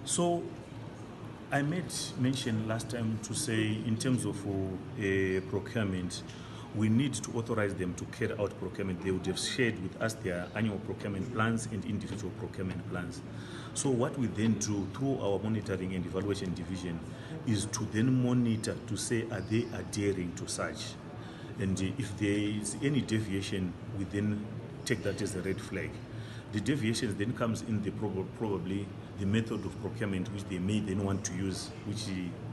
So I made mention last time to say in terms of procurement, we need to authorize them to carry out procurement. They would have shared with us their annual procurement plans and individual procurement plans. So what we then do through our monitoring and evaluation division is to then monitor to say, are they adhering to such? And if there is any deviation, we then take that as a red flag. The deviations then comes in the probably the method of procurement which they may then want to use, which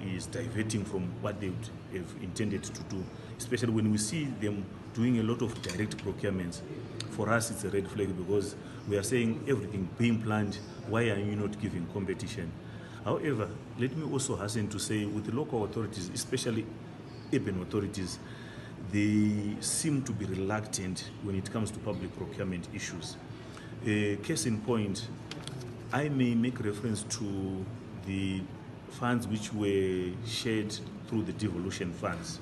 is diverting from what they would have intended to do, especially when we see them doing a lot of direct procurements. For us, it's a red flag because we are saying everything being planned, why are you not giving competition? However, let me also hasten to say with the local authorities, especially urban authorities, they seem to be reluctant when it comes to public procurement issues. Case in point, I may make reference to the funds which were shared through the devolution funds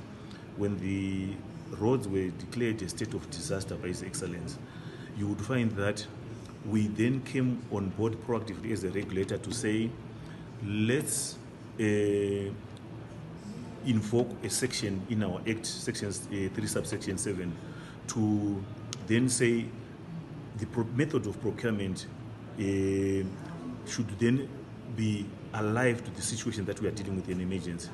when the roads were declared a state of disaster by His Excellency. You would find that we then came on board proactively as a regulator to say, let's invoke a section in our Act, sections 3 subsection 7, to then say the method of procurement should then be alive to the situation that we are dealing with in emergency.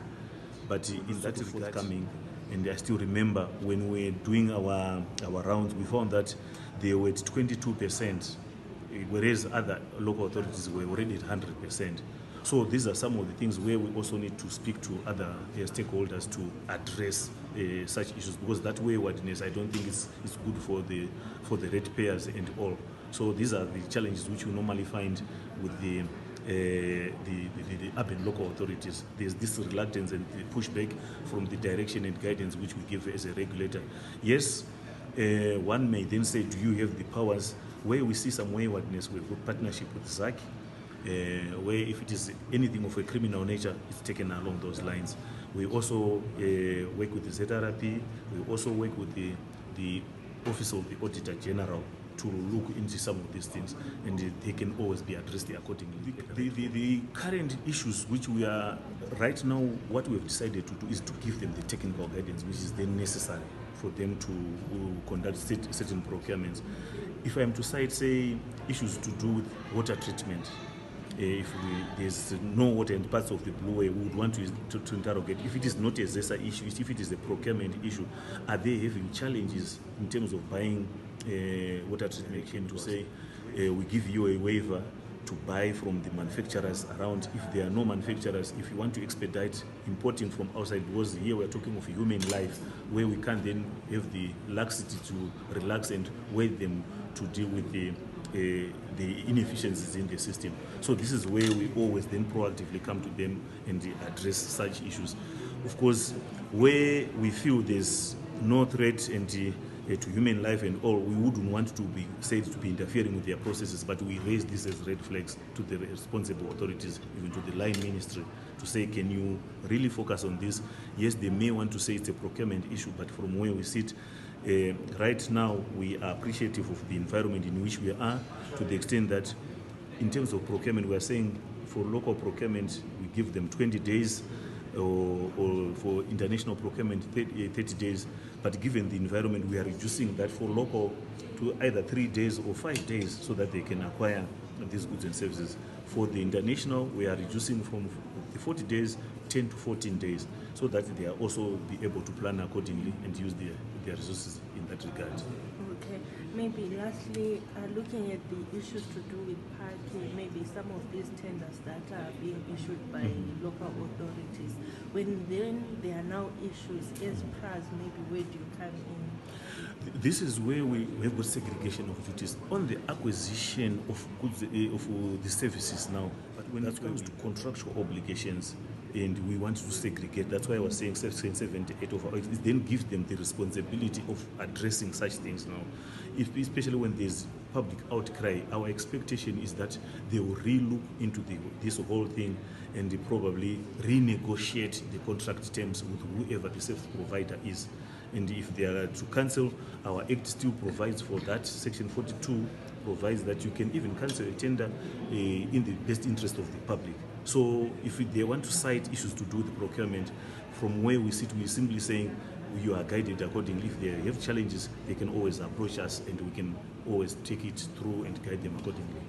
But in that regard, coming, and I still remember when we were doing our rounds, we found that they were at 22%, whereas other local authorities were already at 100%. So these are some of the things where we also need to speak to other stakeholders to address such issues, because that waywardness, I don't think is good for the ratepayers and all. So these are the challenges which we normally find with the urban local authorities. There's this reluctance and the pushback from the direction and guidance which we give as a regulator. Yes, one may then say, do you have the powers? Where we see some waywardness, we've got partnership with ZAC, where if it is anything of a criminal nature, it's taken along those lines. We also work with the ZRP, we also work with the Office of the Auditor General to look into some of these things, and they can always be addressed accordingly. The current issues which we are right now, what we have decided to do is to give them the technical guidance which is then necessary for them to conduct certain procurements. If I am to cite, say, issues to do with water treatment, if there's no water in parts of the Blue Way, we would want to interrogate if it is not a ZESA issue, if it is a procurement issue, are they having challenges in terms of buying water treatment, to say we give you a waiver to buy from the manufacturers around. If there are no manufacturers, if you want to expedite importing from outside, because here we're talking of human life, where we can then have the laxity to relax and wait them to deal with the inefficiencies in the system. So this is where we always then proactively come to them and address such issues. Of course, where we feel there's no threat and to human life and all, we wouldn't want to be said to be interfering with their processes, but we raise this as red flags to the responsible authorities, even to the line ministry, to say, can you really focus on this? Yes, they may want to say it's a procurement issue, but from where we sit, right now we are appreciative of the environment in which we are, to the extent that in terms of procurement, we are saying for local procurement, we give them 20 days, or for international procurement 30 days, but given the environment, we are reducing that for local to either 3 days or 5 days so that they can acquire these goods and services. For the international, we are reducing from the 40 days 10 to 14 days so that they are also be able to plan accordingly and use their resources in that regard. Okay, maybe lastly, looking at the issues to do with parking, maybe some of these tenders that are being issued by local authorities, when then there are now issues as PRAZ, maybe where do you come in? This is where we have got segregation of duties on the acquisition of goods, of the services now. But when it comes to contractual obligations, and we want to segregate, that's why I was saying Section 78 of our, it then gives them the responsibility of addressing such things now. Especially when there's public outcry, our expectation is that they will re-look into this whole thing and probably renegotiate the contract terms with whoever the service provider is. And if they are to cancel, our Act still provides for that. Section 42 provides that you can even cancel a tender in the best interest of the public. So if they want to cite issues to do with the procurement, from where we sit, we're simply saying you are guided accordingly. If they have challenges, they can always approach us and we can always take it through and guide them accordingly.